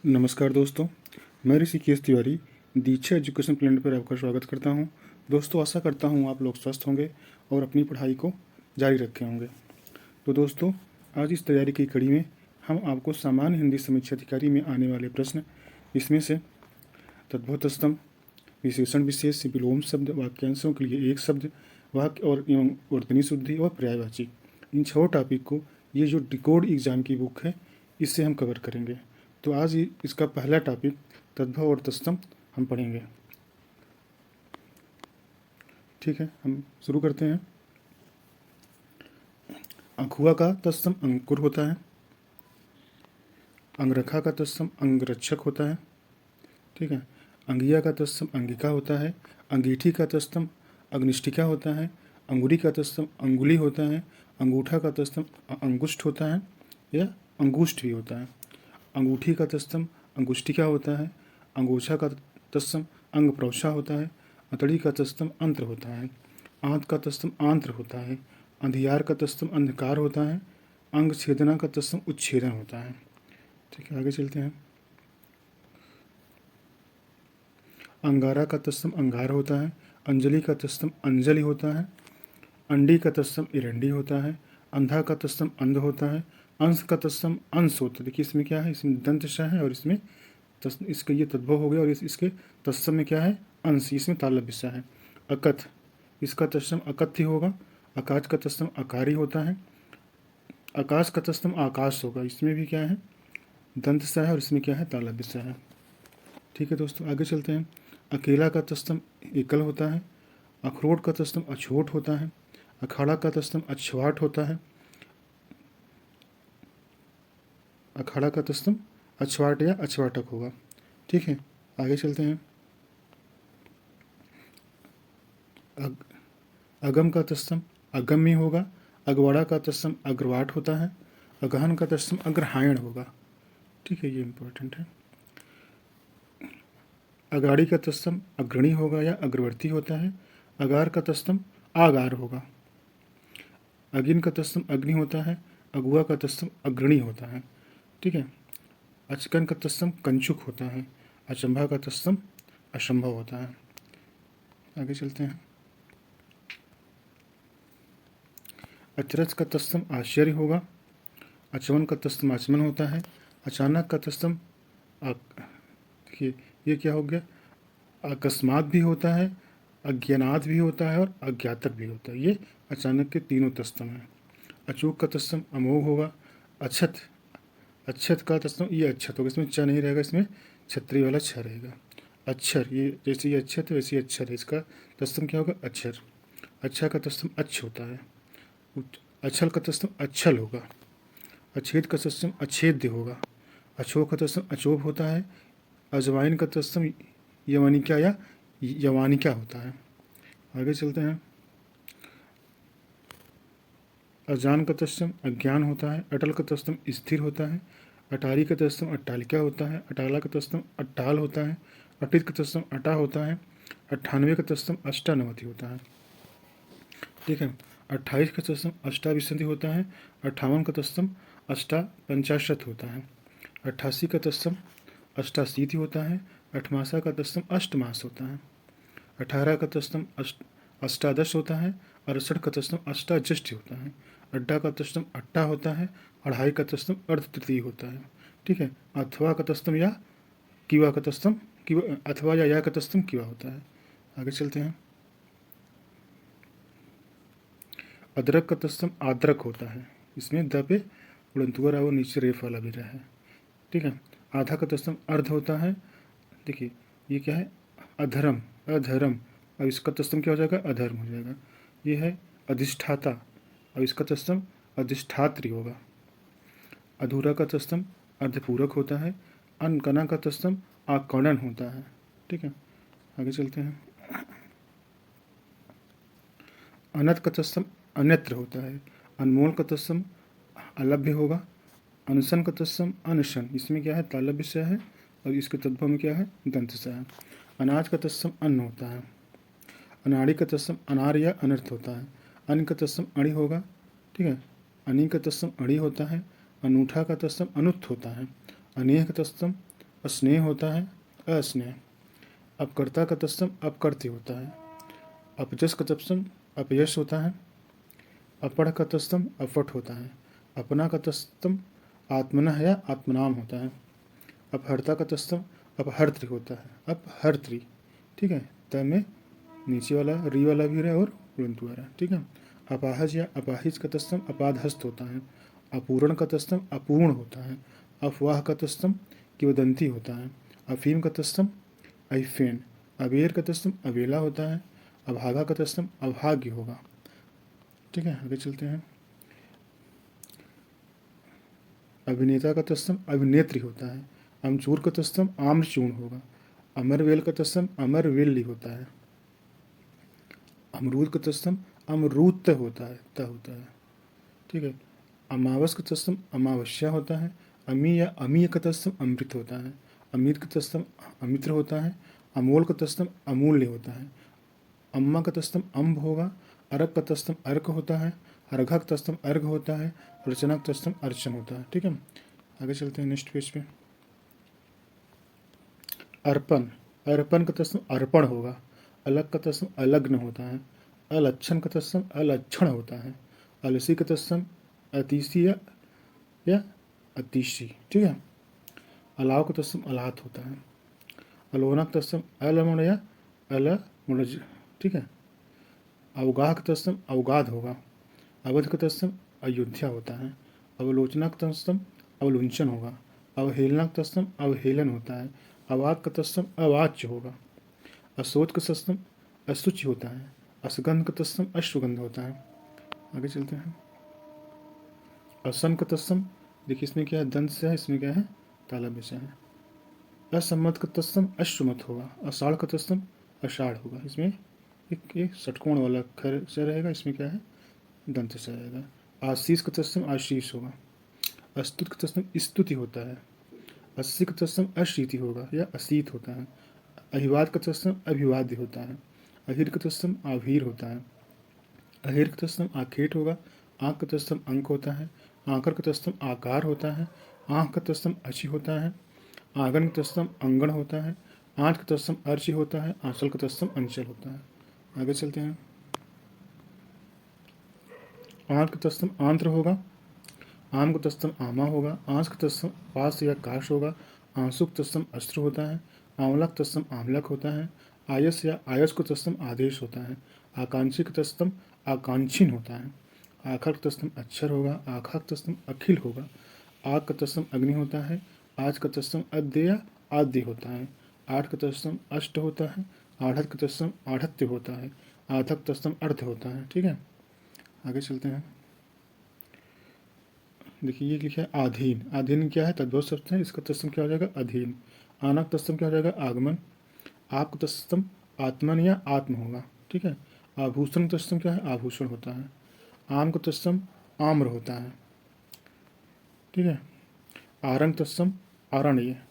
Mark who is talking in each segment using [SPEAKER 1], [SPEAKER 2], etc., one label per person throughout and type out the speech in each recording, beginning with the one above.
[SPEAKER 1] नमस्कार दोस्तों, मैं ऋषिकेश तिवारी दीक्षा एजुकेशन प्लेनेट पर आपका स्वागत करता हूं। दोस्तों, आशा करता हूं आप लोग स्वस्थ होंगे और अपनी पढ़ाई को जारी रखे होंगे। तो दोस्तों, आज इस तैयारी की कड़ी में हम आपको सामान्य हिंदी समीक्षा अधिकारी में आने वाले प्रश्न, इसमें से तद्भव स्तंभ, विशेषण विशेष, विलोम शब्द, वाक्यांशों के लिए एक शब्द, वाक्य और एवं वर्तनी शुद्धि और पर्यायवाची, इन 6 टॉपिक को ये जो डिकोड एग्जाम की बुक है इससे हम कवर करेंगे। तो आज इसका पहला टॉपिक तद्भव और तत्सम हम पढ़ेंगे। ठीक है, हम शुरू करते हैं। अखुआ का तत्सम अंकुर होता है। अंगरखा का तत्सम अंगरक्षक होता है। ठीक है। अंगिया का तत्सम अंगिका होता है। अंगीठी का तत्सम अग्निष्ठिका होता है। अंगुरी का तत्सम अंगुली होता है। अंगूठा का तत्सम अंगुष्ठ होता है या अंगुष्ठ भी होता है। अंगूठी का तत्सम अंगुष्ठिका होता है। अंगोछा का तत्सम अंग प्रौछा होता है। अंतड़ी का तत्सम अंत्र होता है। आंत का तत्सम आंत्र होता है। अंधियार का तत्सम अंधकार होता है। अंग छेदना का तत्सम उच्छेदन होता है। ठीक है, आगे चलते हैं। अंगारा का तत्सम अंगार होता है। अंजलि का तत्सम अंजलि होता है। अंडी का तत्सम इरंडी होता है। अंधा का तत्सम अंध होता है। अंश का तत्सम अंश होता है। देखिए इसमें क्या है, इसमें दंत श है और इसमें इसका ये तद्भव हो गया और इसके तत्सम में क्या है, अंश, इसमें तालव्य स है। अकथ, इसका तत्सम अकथ्य होगा। आकाश का तत्सम अकारी होता है। आकाश का तत्सम आकाश होगा, इसमें भी क्या है, दंत स है और इसमें क्या है, तालव्य स है। ठीक है दोस्तों, आगे चलते हैं। अकेला का तत्सम एकल होता है। अखरोट का तत्सम अछोट होता है। अखाड़ा का तत्सम अछवाट होता है। अखाड़ा का तत्सम अछवाट या अछवाटक होगा। ठीक है, आगे चलते हैं। अगम का तत्सम अगम्य होगा। अगवाड़ा का तत्सम अग्रवाट होता है। अगहन का तत्सम अग्रहायण होगा। ठीक है, ये इंपॉर्टेंट है। अगाड़ी का तत्सम अग्रणी होगा या अग्रवर्ती होता है। अगार का तत्सम आगार होगा। अगिन का तत्सम अग्नि होता है। अगुआ का तत्सम अग्रणी होता है। ठीक है। अचकन का तत्सम कंचुक होता है। अचंभा का तत्सम असंभव होता है। आगे चलते हैं। अचरज का तत्सम आश्चर्य होगा। अचमन का तत्सम आचमन होता है। अचानक का तत्सम देखिए ये क्या हो गया, अकस्मात भी होता है, अज्ञानात भी होता है और अज्ञातक भी होता है। ये अचानक के तीनों तत्सम हैं। अचूक का तत्सम अमोघ होगा। अक्षत, अक्षत का तत्सम ये अक्षत होगा, इसमें च नहीं रहेगा, इसमें छत्री वाला छ रहेगा। अक्षर, ये जैसे ये अक्षत है वैसे ये अक्षर है, इसका तत्सम क्या होगा, अक्षर। अच्छा का तत्सम अच्छ होता है। अछल का तत्सम अच्छल होगा। अछेद का तत्सम अच्छेद्य होगा। अछोह का तत्सम अचोभ होता है। अजवाइन का तत्सम यवनिका या यवानिका होता है। आगे चलते हैं। अजान का तत्सम अज्ञान होता है। अटल का तत्सम स्थिर होता है। अटारी का तत्सम अट्टालिका होता है। अटाला का तत्सम अट्टाल होता है। अटित का तत्सम अटा होता है। 98 का तत्सम अष्टानवति होता है। ठीक है। 28 का तत्सम अष्टाविंशति होता है। 58 का तत्सम अष्टापंचाशत होता है। 88 का तत्सम अष्टाशीति होता है। 88 का तत्सम अष्टमास होता है। 18 का तत्सम अष्टादश होता है। 68 का तत्सम अष्टाज्यष्टि होता है। अड्डा का तत्सम अट्टा होता है। अढ़ाई का तत्सम अर्ध तृतीय होता है। ठीक है। अथवा का तत्सम या किवा का तत्सम किवा, अथवा या का तत्सम किवा होता है। आगे चलते हैं। अदरक का तत्सम आद्रक होता है, इसमें द पे उड़नतुअर और नीचे रेफ वाला भी रहा है। ठीक है। आधा का तत्सम अर्ध होता है। देखिए ये क्या है, अधर्म, अधर्म, अब इसका तत्सम क्या हो जाएगा, अधर्म हो जाएगा। ये है अधिष्ठाता, अब इसका तत्सम अधिष्ठात्री होगा। अधूरा का तत्सम अर्धपूरक होता है। अनकना का तत्सम आकणन होता है। ठीक है, आगे चलते हैं। अनत का तत्सम अन्यत्र होता है। अनमोल का तत्सम अलभ्य होगा। अनशन का तत्सम अनशन, इसमें क्या है, तालव्य से है और इसके तद्भव में क्या है, दंत से है। अनाज का तत्सम अन्न होता है। अनाड़ी का तत्सम अनार या अनर्थ होता है। अन्न का तत्सम अणि होगा। ठीक है। अनि का तत्सम अणि होता है। अनूठा का तत्सम अनुत्थ होता है। अनेह का तत्सम स्नेह होता है अस्नेह। अपकर्ता का तत्सम अपकर्ती होता है। अपजस का तत्सम अपयश होता है। अपढ़ का तत्सम अपट होता है। अपना का तत्सम आत्मनः या आत्मनाम होता है। अपहर्ता का तत्सम अपहर्त्री होता है। अपहर्त्री, ठीक है। त में नीचे वाला री वाला भी रहा और उड़ंतु वाला, ठीक है। अपाहज या अपाहिज का तत्सम अपाधस्त होता है। अपूर्ण का तत्सम अपूर्ण होता है। अफवाह का तत्सम किंवदंती होता है। अफीम का तत्सम अफेन। अबेर का तत्सम अबेला होता है। अभागा का तत्सम अभाग्य होगा, ठीक है। आगे चलते हैं। अभिनेता का तत्सम अभिनेत्री होता है। अमचूर का तत्सम आम्रचूर्ण होगा। अमरवेल का तत्सम अमरवेल्ली होता है। अमरूद का तत्सम अमरूत होता है, त होता है, ठीक है। अमावस का तत्सम अमावस्या होता है। अमी या अमीय का तत्सम अमृत होता है। अमीर का तत्सम अमित्र होता है। अमोल का तत्सम अमूल्य होता है। अम्मा का तत्सम अम्ब होगा। अर्क का तत्सम अर्क होता है। अर्घा का तत्सम अर्घ होता है। अर्चना का तत्सम अर्चन होता है, ठीक है। आगे चलते हैं नेक्स्ट पेज पे। अर्पण। अर्पण का तत्सम अर्पण होगा। अलग का तत्सम अलग्न होता है। अलक्षण का तत्सम अलक्षण होता है। अलसी का तत्सम अतिशी या अतिशी, ठीक है। अलाव का तत्सम अलात होता है। अलोना का तत्सम अलमण या अलमणज, ठीक है। अवगाह का तत्सम अवगाध होगा। अवध का तत्सम अयोध्या होता है। अवलोचना का तत्सम अवलुंचन होगा। अवहेलना का तत्सम अवहेलन होता है। अवाक का तत्सम अवाच्य होगा। अशोच का तत्सम अशुचि होता है। असगंध का तत्सम अश्वगंध होता है। आगे चलते हैं। असन का तत्सम, देखिए इसमें क्या है, दंत से है, इसमें क्या है, तालव्य से है। असम्मत का तत्सम अश्वमत होगा। अषाढ़ का तत्सम अषाढ़ होगा। इसमें एक षटकोण वाला अक्षर से रहेगा, इसमें क्या है, दंत से रहेगा। आशीष का तत्सम आशीष होगा। अस्तुत का तत्सम स्तुति होता है। अस्सी का तत्सम अशीति होगा या असीत होता है। अहिवाद का तत्सम अभिवाद्य होता है। अहिर का तत्सम आभीर होता है। अहिर का तत्सम आखेट होगा। आँख का तत्सम अंक होता है। आंकर का तत्सम आकार होता है। आँख का तत्सम अचि होता है। आंगन का तत्सम अंगण होता है। आँच का तत्सम अर्चि होता है। आंचल का तत्सम अंचल होता है। आगे चलते हैं। आंत का तत्सम आंत्र होगा। आम का तत्सम आमा होगा। आंस का तत्सम पास या काश होगा। आंसु का तत्सम अस्त्र होता है। आंवला का तत्सम आमलक होता है। आयस या आयस को तत्सम आदेश होता है। आकांक्षी का तत्सम आकांक्षीन होता है। आखर का तत्सम अक्षर होगा। आखा का तत्सम अखिल होगा। आग का तत्सम अग्नि होता है। आज का तत्सम अद्य या आद्य होता है। आठ का तत्सम अष्ट होता है। आढ़त का तत्सम आढ़त्य होता है। आधक तत्सम अर्थ होता है, ठीक है। आगे चलते हैं। देखिए ये लिखा है आधीन। आधीन क्या है, तद्भव शब्द है, इसका तत्सम क्या हो जाएगा, अधीन। आनक तत्सम क्या हो जाएगा, आगमन। आप तत्सम आत्मन या आत्म होगा, ठीक है। आभूषण तत्सम क्या है, आभूषण होता है। आम का तत्सम आम्र होता है, ठीक है। आरंग तत्सम आरण्य।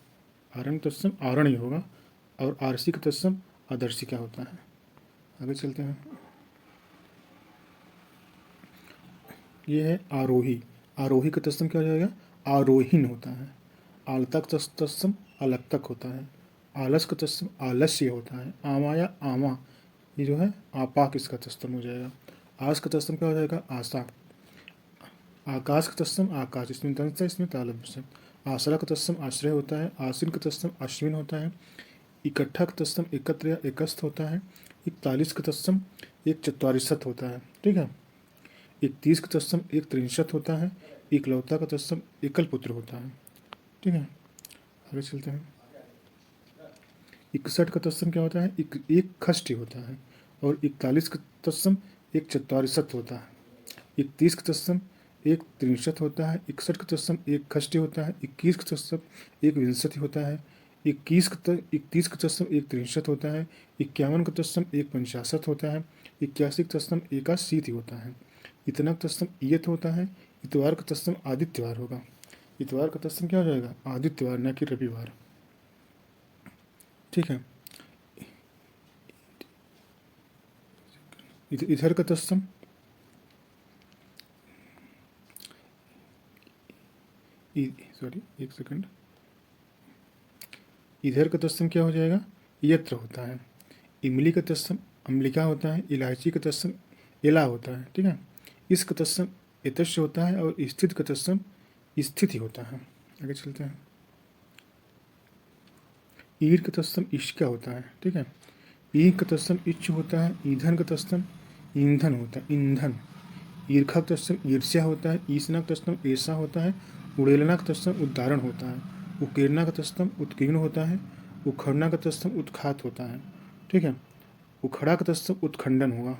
[SPEAKER 1] आरंग तत्सम आरण्य होगा। और आरसी का तत्सम आदर्शिका होता है। आगे चलते हैं। ये है आरोही। आरोही का तत्सम क्या हो जाएगा, आरोहीन होता है। आलतक तत्सम अलक्तक होता है। आलस का तत्सम आलस्य होता है। आमा या आमा, ये जो है आपाक, इसका तत्सम हो जाएगा। आस का तत्सम क्या हो जाएगा, आशा। आकाश का तत्सम आकाश, इसमें दंत है, इसमें तालव्य से। आश्रय का तत्सम आश्रय होता है। आश्विन का तत्सम अश्विन होता है। इकट्ठा का तत्सम एकत्र या एकस्थ होता है। 41 का तत्सम एक चत्वारिशत होता है, ठीक है। 31 का तत्सम एक त्रिंशत होता है। इकलौता का तत्सम एकल पुत्र होता है, ठीक है। आगे चलते हैं। 61 का तत्सम क्या होता है, एक खष्टी होता है। और 41 का तत्सम एक चत्वारिशत होता है। 31 का तत्सम एक त्रिंशत होता है। 61 का तत्सम एक खष्टी होता है। 21 का तत्सम एक विंशति होता है। 31 का तत्सम एक त्रिंशत होता है। 51 का तत्सम एक पंचाशत होता है। 81 का तत्सम एकाशीति होता है। इतना का तत्सम ईयत होता है। इतवार का तत्सम आदित्यवार होगा। इतवार का तत्सम क्या हो जाएगा, आदित्यवार, न कि रविवार, ठीक है। इधर का तत्सम सॉरी एक सेकंड, इधर का तत्सम क्या हो जाएगा, यत्र होता है। इमली का तत्सम अम्लिका होता है, इलायची का तत्सम एला होता है, ठीक है। इस का तत्सम एतस्य होता है और स्थित का तत्सम स्थिति होता है। आगे चलते हैं। ईर का तत्सम इश्का होता है, ठीक है। ई का तत्सम इच्छ होता है, ईंधन का तत्सम ईंधन होता है, ईंधन। ईर्खा का तत्सम ईर्ष्या होता है, ईसना का तत्सम ऐसा होता है, उड़ेलना का तत्सम उद्धारण होता है, उकीर्णा का तत्सम उत्कीर्ण होता है, उखड़ना का तत्सम उत्खात होता है, ठीक है। उखड़ा का तत्सम उत्खंडन होगा,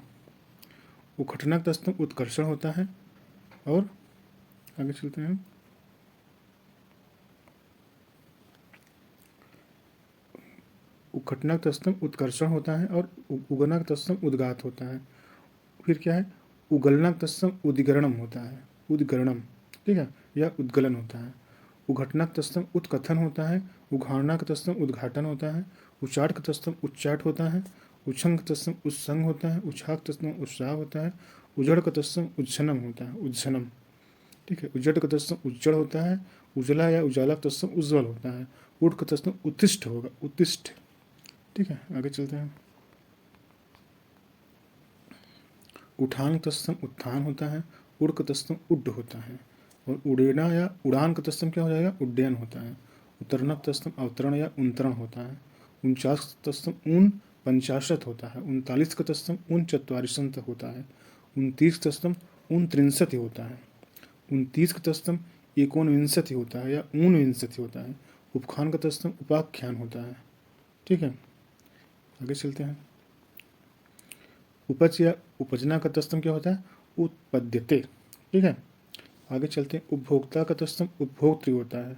[SPEAKER 1] उखटना का तत्सम उत्कर्षण होता है। और आगे चलते हैं। उखटना का तत्सम उत्कर्षण होता है और उगना का तत्सम उद्गात होता है। फिर क्या है, उगलना का तत्सम उद्गरणम होता है, उद्गरणम, ठीक है, या उद्गलन होता है। उघटना का तत्सम उत्कथन होता है, उघाड़ना का तत्सम उद्घाटन होता है, उचाट का तत्सम उच्चाट होता है, उच्छंग का तत्सम उत्संग होता है, उच्छाक का तत्सम उत्साह होता है, उजड़ का तत्सम उज्जनम होता है, उज्जनम, ठीक है। उज्जड़ का तत्सम उज्जड़ होता है, उजला या उजाला का तत्सम उज्ज्वल होता है। उठ का तत्सम उत्तिष्ठ होगा, उत्तिष्ठ, ठीक है। आगे चलते हैं। उठान का तत्सम उत्थान होता है, उड़ का तत्सम उड्ड होता है। और उड़ेना या उड़ान का तत्सम क्या हो जाएगा, उड्डयन होता है। उतरना का तत्सम अवतरण या उन्तरण होता है। 49 का तत्सम ऊन पंचाशत होता है। 39 का तत्सम ऊन चत्वारिशंत होता है। 29 का तत्सम ऊन त्रिंशति होता है। 29 का तत्सम एकोनविंशति होता है या ऊनविंशति होता है। उपखान का तत्सम उपाख्यान होता है, ठीक है। आगे चलते हैं। उपज या उपजना का तत्सम क्या होता है, उत्पद्यते, ठीक है। आगे चलते हैं। उपभोक्ता का तत्सम उपभोक्तृ होता है।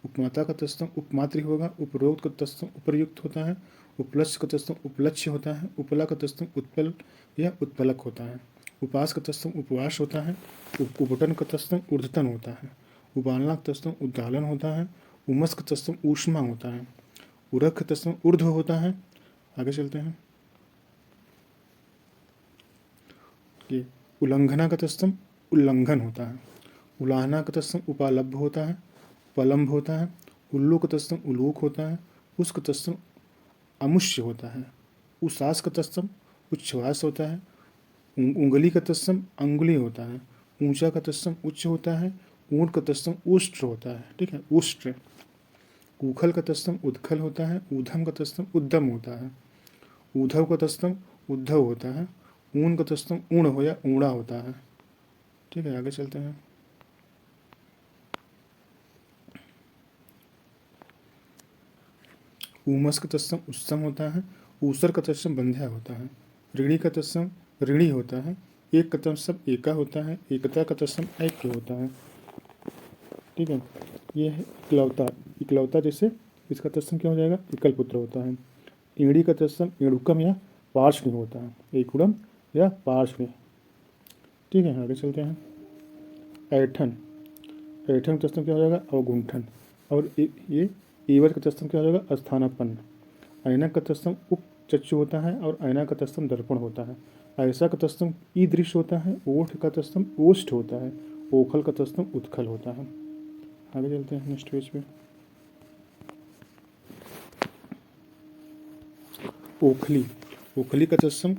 [SPEAKER 1] उपमाता का तत्सम उपमातृ होगा। उपरोक्त का तत्सम उपर्युक्त होता है। उपलक्ष्य का तत्सम उपलक्ष्य होता है। उपला का तत्सम उत्पल या उत्पलक होता है। उपास का तत्सम उपवास होता है। उपटन का तत्सम ऊर्ध्वतन होता है। उबालना का तत्सम उद्दालन होता है। उमस का तत्सम ऊष्मा होता है। उरख का तत्सम ऊर्ध्व होता है। आगे चलते हैं। ये उल्लंघना का तत्सम उल्लंघन होता है। उलाहना का तत्सम उपालब्ध होता है, उपलम्भ होता है। उल्लू का तत्सम उलूक होता है। उस का तत्सम अमुष्य होता है। उसास का तत्सम उच्छ्वास होता है। उंगली का तत्सम अंगुली होता है। ऊंचा का तत्सम उच्च होता है। ऊंट का तत्सम उष्ट्र होता है, ठीक है, उष्ट्र। उखल का तत्सम उद्खल होता है। ऊधम का तत्सम उद्दम होता है। ऊधव का तत्सम उद्धव होता है। ऊन का तत्सम ऊण हो या ऊणा होता है, ठीक है। आगे चलते हैं। ऊमस का तत्सम उत्सम होता है। ऊसर का तत्सम बंध्या होता है। ऋणी का तत्सम ऋणी होता है। एक का तत्सम एका होता है। एकता का तत्सम ऐक्य होता है, ठीक है। ये है इकलौता। इकलौता जैसे इसका तत्सम क्या हो जाएगा, एकल पुत्र होता है। ईड़ी का तत्सम एड़ुकम या पार्श्व होता है। एकुड़म या पार्श्व, ठीक है। आगे चलते हैं। ऐठन। ऐठन का तत्सम क्या हो जाएगा, अवगुंठन। और ये ईवर का तत्सम क्या हो जाएगा, अस्थानापन्न। ऐनक का तत्सम उपचक्षु होता है और ऐना का तत्सम दर्पण होता है। ऐसा का तत्सम ईदृश होता है। ओठ का तत्सम ओष्ठ होता है। ओखल का तत्सम उत्खल होता है। आगे चलते हैं नेक्स्ट पेज पे। ओखली। ओखली का तत्सम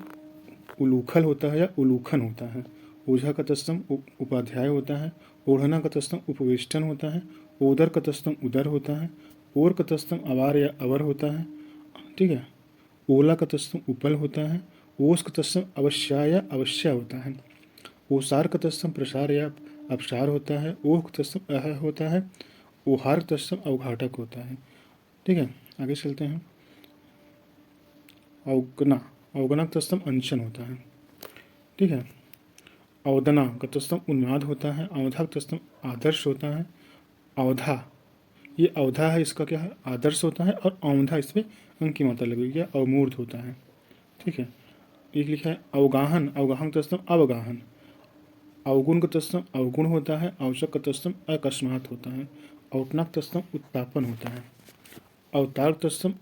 [SPEAKER 1] उलूखल होता है या उलूखन होता है। ओझा का तत्सम उपाध्याय होता है। ओढ़ना का तत्सम उपवेष्टन होता है। ओदर का तत्सम उदर होता है। ओर का तत्सम अवार या अवर होता है, ठीक है। ओला का तत्सम उपल होता है। ओस का तत्सम अवश्या या अवश्या होता है। ओसार का तत्सम प्रसार या अपसार होता है। ओह का तत्सम अह होता है। ओहार का तत्सम अवघाटक होता है, ठीक है। आगे चलते हैं। अवगना। अवगना का तत्सम अनशन होता है, ठीक है। अवदना का तत्सम उन्माद होता है। अवधा का तत्सम आदर्श होता है। अवधा, ये अवधा है, इसका क्या है, आदर्श होता है। और अवधा इसमें अंक की मात्रा लगेगी या अवमूर्त होता है, ठीक है। एक लिखा है अवगाहन। अवगाहन का तत्सम अवगाहन। अवगुण का तत्सम अवगुण होता है। अवचक का तत्सम अकस्मात होता है। अवतना का तत्सम उत्तापन होता है। अवतार का तत्सम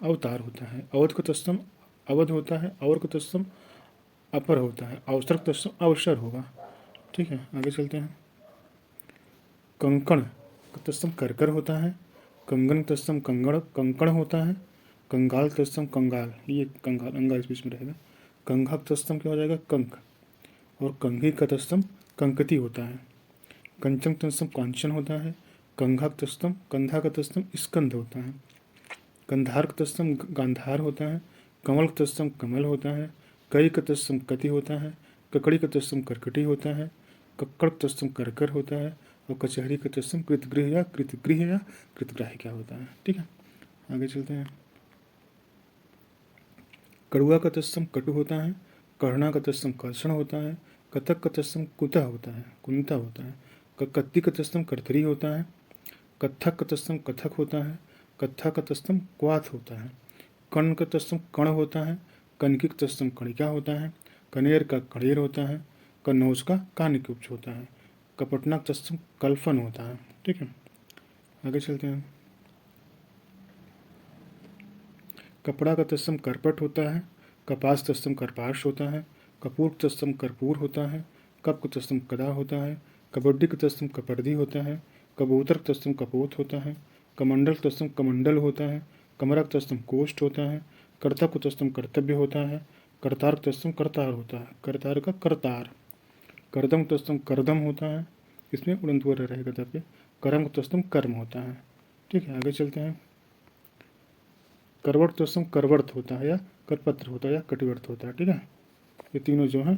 [SPEAKER 1] अवतार होता है। अवध का तत्सम अवध होता है। और का तत्सम अपर होता है। अवसर का तत्सम अवसर होगा, ठीक है। आगे चलते हैं। कंकण का तत्सम करकर होता है। कंगन तत्सम कंगड़ कंकड़ होता है। कंगाल तत्सम कंगाल, ये कंगाल अंगा इस बीच में रहेगा। कंघक तत्सम क्या हो जाएगा कंक, और कंघी का तत्सम कंकती होता है। कंचन तत्सम कांचन होता है। कंघक तत्सम कंधा का तत्सम स्कंद होता है। कंधार का तत्सम गांधार होता है। कमल का तत्सम कमल होता है। कई का तत्सम कति होता है। ककड़ी का तत्सम करकटी होता है। कक्कड़ का तत्सम करकर होता है। और कचहरी का तत्सम कृतगृह या कृतग्राही क्या होता है। ठीक है, आगे चलते हैं। कड़ुआ का तत्सम कटु होता है। कर्णा का तत्सम कर्षण होता है। कथक का तत्सम कुता होता है, कुंता होता है। कत्ती का तत्सम करतरी होता है। कत्थक का तत्सम कथक होता है। कत्था का तत्सम क्वाथ होता है। कर्ण का तत्सम कण होता है। कनकी का तत्सम कणिका होता है। कनेर का कड़ेर होता है। कन्नौज का कानिकुब्ज होता है। कपटना का तत्सम कल्फन होता है। ठीक है, आगे चलते हैं। कपड़ा का तत्सम करपट होता है। कपास तत्सम करपाश होता है। कपूर तत्सम कर्पूर होता है। कप का तत्सम कदा होता है। कबड्डी का तत्सम कपर्दी होता है। कबूतर का तत्सम कपोत होता है। कमंडल तत्सम कमंडल होता है। कमरा का तत्सम कोष्ठ होता है। कर्तव्य का तत्सम कर्तव्य होता है। करतार का तत्सम करतार होता है। करतार का करतार। करदम का तत्सम करदम होता है, इसमें उड़ंत रहेगा तब पे। कर्म का तत्सम कर्म होता है। ठीक है, आगे चलते हैं। करवट तत्सम करवर्त होता है या करपत्र होता है या कटिवर्त होता है। ठीक है, ये तीनों जो हैं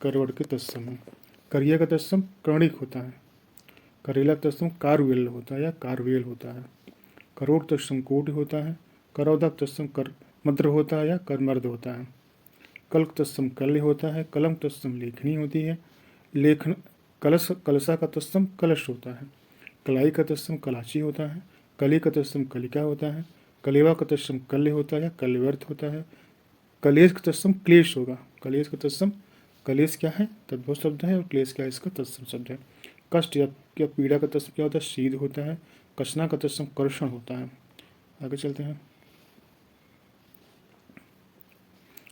[SPEAKER 1] करवट के तत्सम हैं। करिया का तत्सम कर्णिक होता है। करेला का तत्सम कारवेल होता है या कारवेल होता है। करोड़ तत्सम कोट होता है। करौदा तत्सम कर मद्र होता है या करमर्द होता है। कल्क तत्सम कल्य होता है। कलम तत्सम लेखनी होती है। लेखन कलश कलशा का तत्सम कलश होता है। कलाई का तत्सम कलाची होता है। कली का तत्सम कलिका होता है। कलेवा का तत्सम कल्य होता है या कल्यवर्थ होता है। कलेश का तत्सम क्लेश होगा। कलेश का तत्सम, कलेश क्या है तद्भव शब्द है और क्लेश क्या है इसका तत्सम शब्द है। कष्ट या पीड़ा का तत्सम क्या होता है शीद होता है। कसना का तत्सम कर्षण होता है। आगे चलते हैं।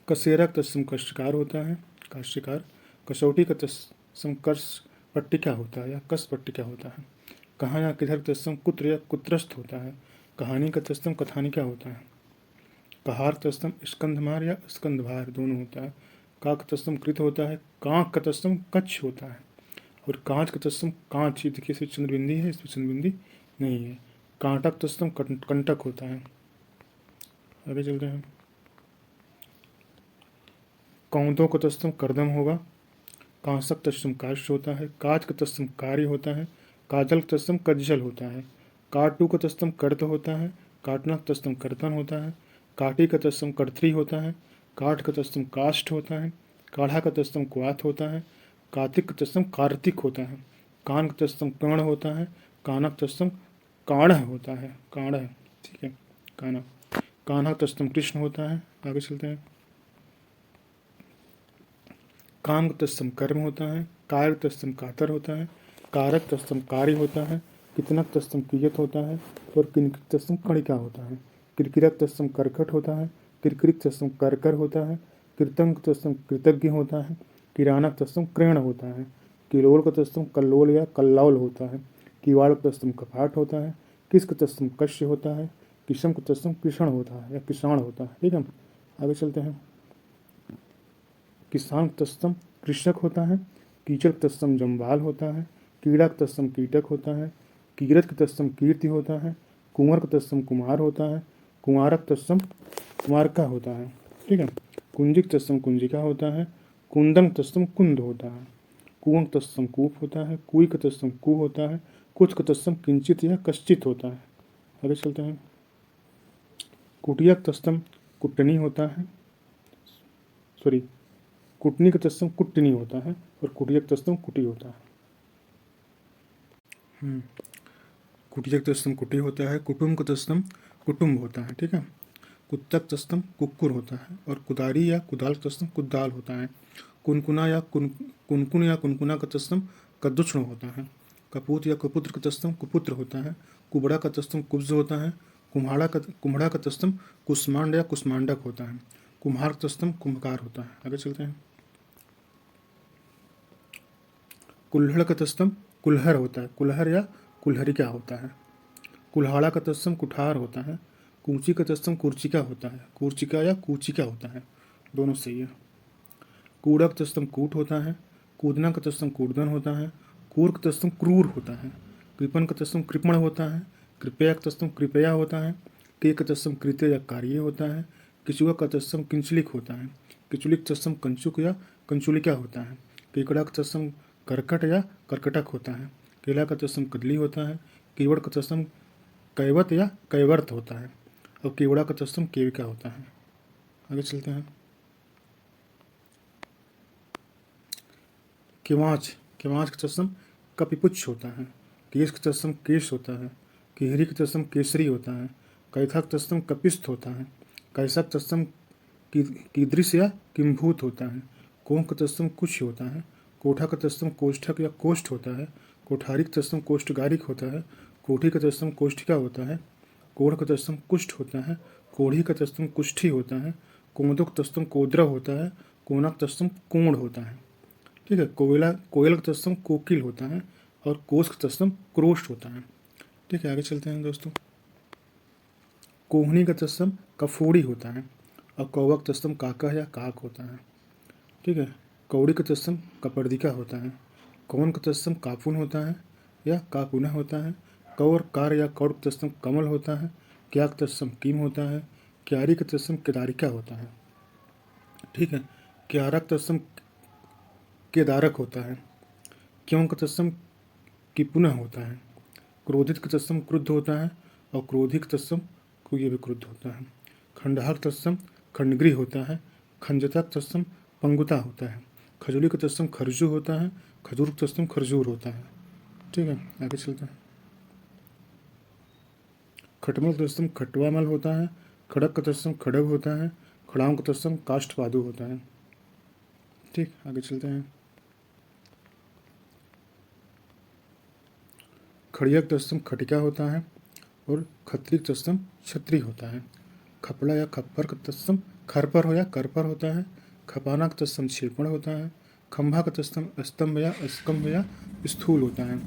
[SPEAKER 1] कसेरा का तत्सम कष्टकार होता है, काश्यकार। कसौटी का तत्सम कर्ष पट्टिका होता है या कस पट्टिका होता है। कहाँ या किधर तत्सम कुत्र या कुत्रस्थ होता है। कहानी का तत्सम कथानिका होता है। कहार तत्सम स्कंधमार या स्कंधभार दोनों होता है। काक तत्सम कृत होता है। कांक का तत्सम कच्छ होता है। और कांच का तत्सम कांच, देखिए इसे चंद्रबिंदी है, इसमें चंद्रबिंदी नहीं है। कांटक तत्सम कंटक होता है। आगे चलते हैं। कौंतों का तत्सम करदम होगा। कांसक तत्सम काश होता है। काच का तत्सम कार्य होता है। काजल का तत्सम कज्जल होता है। काटू का तत्सम कर्त होता है। काटना का तत्सम कर्तन होता है। काटी का तत्सम कर्त्री होता है। काठ का तत्सम काष्ठ होता है। काढ़ा का तत्सम क्वाथ होता है। कार्तिक का तत्सम कार्तिक होता है। कान का तत्सम कर्ण होता है। कानक तत्सम काढ़ होता है, काढ़। ठीक है, काना। कान्हा तत्सम कृष्ण होता है। आगे चलते हैं। काम तत्सम कर्म होता है। कार्य तत्सम कातर होता है। कारक तत्सम कार्य होता है। कितनक तत्सम कियत होता है। और किनकित तत्सम कणिका होता है। किरकिरक तत्सम करकट होता है। किरकिरिक तत्सम करकर होता है। कृतंग तत्सम कृतज्ञ होता है। किरानक तत्सम कृण होता है। किलोल का तत्सम कल्लोल या कल्लौल होता है। किवाड़ का तत्सम कपाट होता है। किसक तत्सम कश्य होता है। किशम का तत्सम कृषण होता है या किसाण होता है। ठीक है, आगे चलते हैं। किसान तत्सम कृषक होता है। कीचक तत्सम जम्बाल होता है। कीड़ा तत्सम कीटक होता है। कीरत तत्सम कीर्ति होता है। कुंवर तत्सम कुमार होता है। कुंवारक तत्सम कुमारका होता है। ठीक है, कुंजिक तत्सम कुंजिका होता है। कुंदन तत्सम कुंद होता है। कुंव तत्सम कूप होता है। कुई का तत्सम कु होता है। कुछ का तत्सम किंचित या कश्चित होता है। आगे चलते हैं। कुटियक तत्सम कुटनी होता है, सॉरी, कुटनी का तत्सम कुटनी होता है और कुटियक तत्सम कुटी होता है। कुटियक तत्सम कुटी होता है। कुटुम्ब का तत्सम कुटुम्ब होता है। ठीक है, कुत्तक तत्सम कुक्कुर होता है और कुदारी या कुदाल तत्सम कुदाल होता है। कुनकुना या कुनकुन या कुनकुना का तत्सम कद्दुष्ण होता है। कपूत या कुपुत्र का तत्सम कुपुत्र होता है। कुबड़ा का तत्सम कुब्ज होता है। कुम्हड़ा का तत्सम कुष्मांड या कुष्मांडक होता है। कुम्हार का तत्सम कुंभकार होता है। आगे चलते हैं। कुल्हड़ का तत्सम कुल्हर होता है। कुल्हर या कुल्हरिका होता है। कुल्हाड़ा का तत्सम कुठार होता है। कूची का तत्सम कुर्चिका होता है। कुर्चिका या कूचिका होता है, दोनों सही है। कूड़ा का तत्सम कूट होता है। कूदना का तत्सम कूटदन होता है। कूर का तत्सम क्रूर होता है। कृपण का तत्सम कृपण होता है। कृपया का तत्सम कृपया होता है। के का तत्सम कृत्य या कार्य होता है। किचुआ का तत्सम किंचलिक होता है। किचुलिक तत्सम कंचुक या कंचुलिका होता है। केकड़ा का तत्सम करकट या करकटक होता है। केला का तत्सम कदली होता है। केवड़ का तत्सम कैवत या कैवर्त होता है। और केवड़ा का तत्सम केविका होता है। आगे चलते हैं। किवाच, किवाच का तत्सम कपिपुच्छ होता है। केश का तत्सम केश होता है। केहरी का तत्सम केसरी होता है। कैथा का तत्सम कपिस्थ होता है। कैसा का तत्सम कीदृश या किम्भूत होता है। कोह का तत्सम कुछ होता है। कोठा का तत्सम कोष्ठक या कोष्ठ होता है। कोठारी का तत्सम कोष्ठगारिक होता है। कोठी का तत्सम कोष्ठिका होता है। कोढ़ का तत्सम कुष्ठ होता है। कोढ़ी का तत्सम कुष्ठी होता है। कोंदो का तत्सम कोद्रव होता है। कोना का तत्सम कोण होता है। ठीक है। कोयल का तत्सम कोकिल होता है। और कोस का तत्सम क्रोष्ट होता है। ठीक है, आगे चलते हैं दोस्तों। कोहनी का तत्सम कफोड़ी होता है। और कौवा का तत्सम काका या काक होता है। ठीक है। कौड़ी का तत्सम कपर्दिका होता है। कौन का तत्सम कापुन होता है या काकुना होता है। कौर कार या कौड़ का तत्सम कमल होता है। क्या का तत्सम कीम होता है। क्यारी का तत्सम केदारिका होता है। ठीक है। क्यारा का तत्सम केदारक होता है। क्यों का तत्सम किपुनः होता है। क्रोधित का तत्सम क्रुद्ध होता है। और क्रोधिक तत्सम को ये भी क्रुद्ध होता है। खंडहा का तत्सम खंडगृह होता है। खंजता का तत्सम पंगुता होता है। खजूरी का तत्सम खरजू होता है। खजूर का तत्सम खरजूर होता है। ठीक है, आगे चलते हैं। खटमल का तत्सम खटवामल होता है। खड़क का तत्सम खड़ग होता है। खड़ाओं का तत्सम काष्ठपादु होता है। ठीक, आगे चलते हैं। खड़िया का तत्सम खटिका होता है। और खत्री का तत्सम छत्री होता है। खपड़ा या खप्पर का तत्सम खरपर हो या करपर होता है। खपाना का तत्सम क्षेपण होता है। खंभा का तत्सम स्तंभ या अस्कंभ या स्थूल होता है।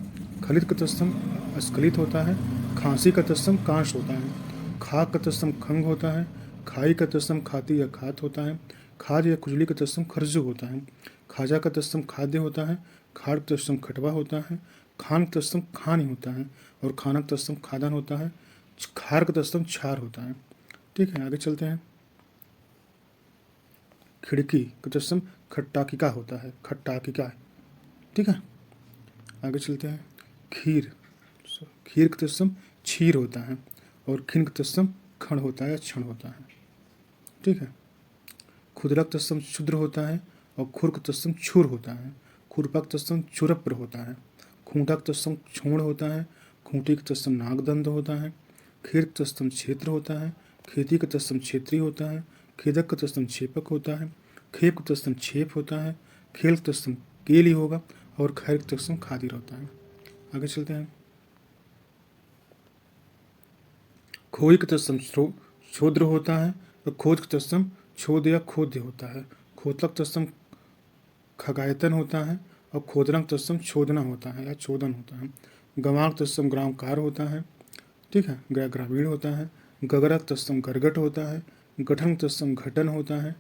[SPEAKER 1] खलित का तत्सम अस्खलित होता है। खांसी का तत्सम कांश होता है। खाक का तत्सम खंग होता है। खाई का तत्सम खाती या खात होता है। खाद या खुजली का तत्सम खर्जू होता है। खाजा का तत्सम खाद्य होता है। खाड़ का तत्सम खटवा होता है। खान का तत्सम खानी होता है। और खाना का तत्सम खादन होता है। खार का तत्सम छार होता है। ठीक है, आगे चलते हैं। खिड़की का तत्सम खट्टाकिका होता है। खट्टाकिका। ठीक है, आगे चलते हैं। खीर, खीर का तत्सम क्षीर होता है। और खिन का तत्सम खण होता है या क्षण होता है। ठीक है। खुदरा का तत्सम क्षुद्र होता है। और खुर का तत्सम छुर होता है। खुरपा का तत्सम चुरप्र होता है। खूंटा का तत्सम छोड़ होता है। खूंटी का तत्सम नागदंड होता है। खेत का तत्सम क्षेत्र होता है। खेती का तत्सम क्षेत्रीय होता है। खेदक का तत्सम क्षेपक होता है। खेप का तत्सम छेप होता है। खेल का तत्सम केली होगा। और खैर का तत्सम खादिर होता है। आगे चलते हैं। खोई का तत्सम शोद्र होता है। और खोज का तत्सम छोद या खोद्य होता है। खोतक तत्सम खगायतन होता है। और खोदनक तत्सम छोदना होता है या छोदन होता है। गंवाक तत्सम ग्रामकार होता है। ठीक है, ग्रामीण होता है। गगरक तत्सम गरगट होता है। गठन तत्सम घटन होता है।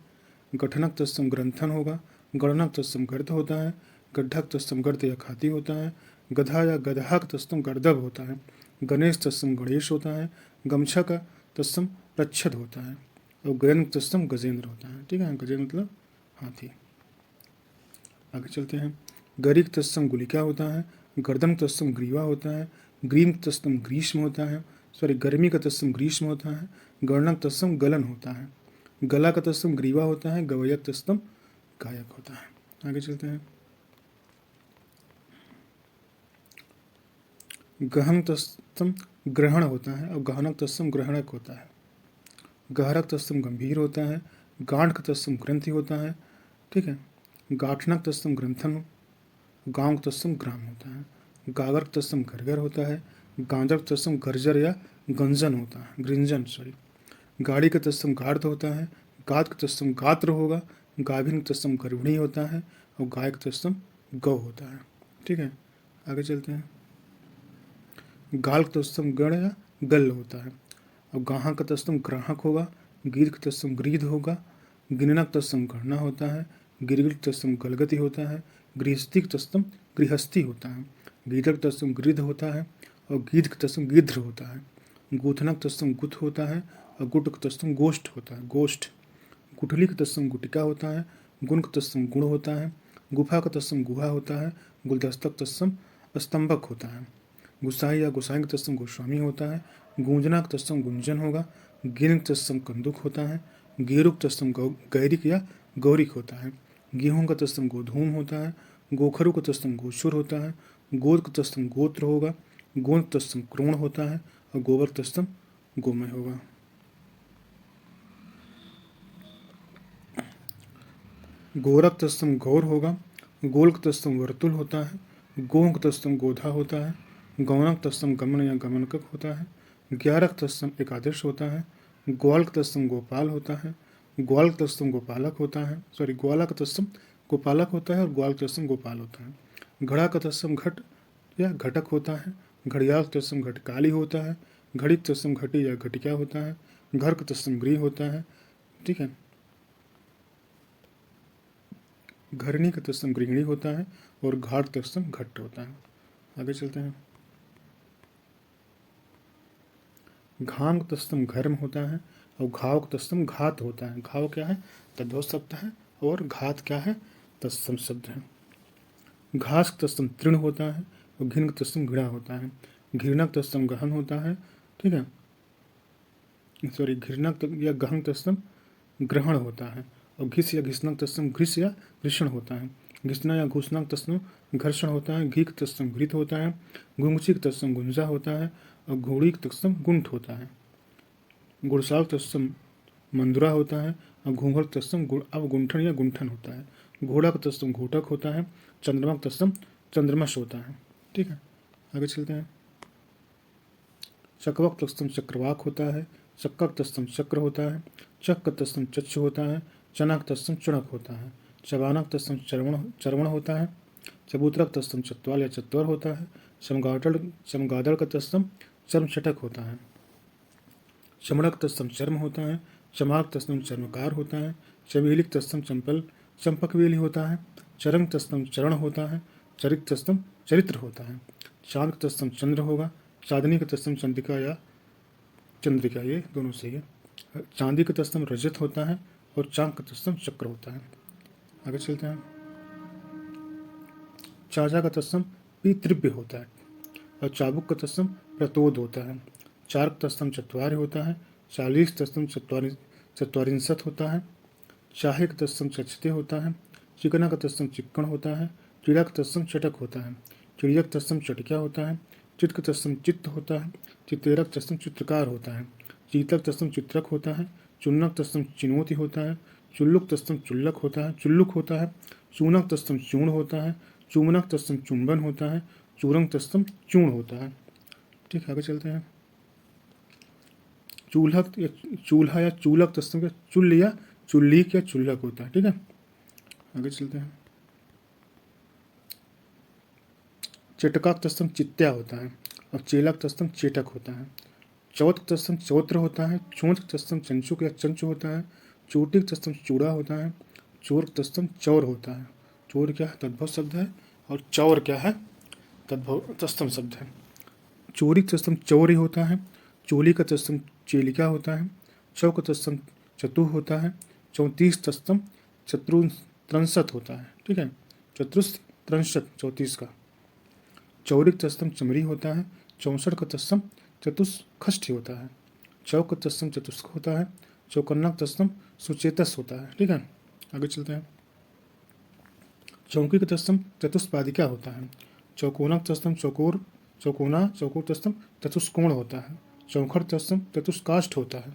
[SPEAKER 1] गठनक तत्सम ग्रंथन होगा। गणनक तत्सम गर्द होता है। गड्ढक तत्सम गर्द या खाती होता है। गधा या गधाक तत्सम गर्दभ होता है। गणेश तत्सम गणेश होता है। गमछा का तत्सम प्रच्छद होता है। और गयन तत्सम गजेंद्र होता है। ठीक है, गजेंद्र मतलब हाथी। आगे चलते हैं। गरीक तत्सम गुलिका होता है। गर्दन तत्सम ग्रीवा होता है। ग्रीम तत्सम ग्रीष्म होता है। गर्मी का तत्सम ग्रीष्म होता है। गणक तत्सम गलन होता है। गला का तत्सम ग्रीवा होता है। गवयक तत्सम गायक होता है। आगे चलते हैं। गहन तत्सम ग्रहण होता है। और गहनक तत्सम ग्रहणक होता है। गहरक तत्सम गंभीर होता है। गांठ का तत्सम ग्रंथि होता है। ठीक है। गाठनक तत्सम ग्रंथन। गांव तत्सम ग्राम होता है। गागर तत्सम गरगर होता है। गांजर तत्सम गर्जर या गंजन होता है। गृंजन गाड़ी का तत्सम गार्ध होता है। गात का तत्सम गात्र होगा। गाभिन का तत्सम गर्भिणी होता है। और गाय का तत्सम गौ होता है। ठीक है, आगे चलते हैं। गाल का तत्सम गण या गल होता है। अब गाहक का तत्सम ग्राहक होगा, गीध का तत्सम गृध होगा, गिणनक तत्सम गणना होता है, गिरगिट तत्सम गलगति होता है, गृहस्थी का तत्सम गृहस्थी होता है, गीधक तत्सम गृध होता है और गीध का तत्सम गिध्र होता है, गूथनक तत्सम गुथ होता है और गुट का तत्सम गोष्ठ होता है, गोष्ठ। गुठली का तत्सम गुटिका होता है, गुण का तत्सम गुण होता है, गुफा का तत्सम गुहा होता है, गुलदस्तक तत्सम स्तंभक होता है, गुसाई या गुसाई का तत्सम गोस्वामी होता है, गूंजना का तत्सम गुंजन होगा, गिर का तत्सम कंदुक होता है, गेरुक तत्सम गैरिक या गौरिक होता है, गेहूं का तत्सम गोधूम होता है, गोखरू का तत्सम गोशुर होता है, गोद का तत्सम गोत्र होगा, गोंद तत्सम क्रोण होता है और गोबर तत्सम गोमय होगा। गोरख तत्सम गौर होगा, गोल्क तत्सम वर्तुल होता है, गोंक तत्सम गोधा होता है, गौनक तत्सम गमन या गमनकक होता है, ग्यारक तत्सम एकादश होता है, ग्वाल्क तत्सम गोपाल होता है, ग्वाल्क तत्सम गोपालक होता है, ग्वालक तत्सम गोपालक होता है और ग्वाल्क तत्सम गोपाल होता है। घड़ा का तत्सम घट या घटक होता है, घड़ियाल तत्सम घटकाली होता है, घड़ी तत्सम घटी या घटिका होता है, घर का तत्सम गृह होता है। ठीक है, घरनी का तत्सम गृहिणी होता है और घाट तत्सम घट होता है। आगे चलते हैं। घाम का तत्सम घर्म होता है और घाव का तत्सम घात होता है। घाव क्या है? तद्भव शब्द है और घात क्या है? तत्सम शब्द है। घास का तत्सम तृण होता है और घिन का तत्सम घृणा होता है। घृणक तत्सम गहन होता है। ठीक है, घृणक या गहन तत्सम ग्रहण होता है और घिस या घिसनक तत्सम घृष या घृषण होता है। घिसना या घुसनक तत्सम घर्षण होता है। घी का तत्सम घृत होता है। गुंगची का तत्सम गुंजा होता है और घोड़ी का तत्सम गुंठ होता है। गुड़साल तत्सम मंदुरा होता है और घूंघर तत्सम अवगुंठन या गुंठन होता है। घोड़ा का तत्सम घोटक होता है। चंद्रमा का तत्सम चंद्रमश होता है। ठीक है, आगे चलते हैं। चकवक तत्सम चक्रवाक होता है। चक्का का तत्सम चक्र होता है। चक का तत्सम चच्छ होता है। चना का तत्सम चणक होता है। चबाना का तत्सम चरवण होता है। चबूतरा का तत्सम चत्वाल या चत्वर होता है। चमगादड़ का तत्सम चर्म चटक होता है। चमड़क तत्सम चर्म होता है। चमाक तत्सम चर्मकार होता है। चमेलिक तत्सम चंपकवेली होता है। चरंग तत्सम चरण होता है। चरित तत्सम चरित्र होता है। चांद का तत्सम चंद्र होगा। चांदनी का तत्सम चंद्रिका या चंद्रिका, ये दोनों सही है। चांदी का तत्सम रजत होता है और चांद का तत्सम चक्र होता है। आगे चलते हैं। चाचा का तत्सम पितृव्य होता है और चाबुक का तत्सम प्रतोद होता है। चार का तत्सम चत्वार्य होता है। 40 तत्सम चत्वारिंशत होता है। चाहे का तत्सम चचते होता है। चिकना का तत्सम चिक्कण होता है। चिड़ा का तत्सम चटक होता है। चिड़िया का तत्सम चटिका होता है। चित्त का तत्सम चित्त होता है। चित्तेरक तत्सम चित्रकार होता है। चीतक तत्सम चित्रक होता है। चुन्नक तत्सम चिनोती होता है। चुल्लुक तत्सम चुल्लक होता है, चुल्लुक होता है। चूनक तत्सम चूर्ण होता है। चूमनक तत्सम चुंबन होता है। चूरंग तत्सम चूर्ण होता है। ठीक, आगे चलते हैं। चूल्हा या चूलक तत्सम का चुल्ल या चुल्लीक या चुल्लक होता है। ठीक है, आगे चलते हैं। चटकाक तत्सम चित्त्या होता है और चेलक तत्सम चेटक होता है। चौथ तत्सम चौत्र होता है। चोंच तत्सम चंचुक या चंचु होता है। चोटिक तत्सम चूड़ा होता है। चोर तत्सम चौर होता है। चोर क्या है? तद्भव शब्द है और चौर क्या है? तद्भव तत्सम शब्द है। चोरी तत्सम चौर्य होता है। चोली का तत्सम चेलिका होता है। चौ का तत्सम चतु होता है। 34 तत्सम चतुस्त्रंशत होता है। ठीक है, चतुस्त्रंशत 34 का। चौरिक तत्सम चमरी होता है। 64 का तत्सम चतुष्खष्ठी होता है। चौक का तत्सम चतुष्क होता है। चौकन्नक तत्सम सुचेतस होता है। ठीक है, आगे चलते हैं। चौकी का तत्सम चतुष्पादिका होता है। चौकोनक तत्सम चौकोर तत्सम चतुष्कोण होता है। चौखड़ तत्सम चतुष्काष्ठ होता है।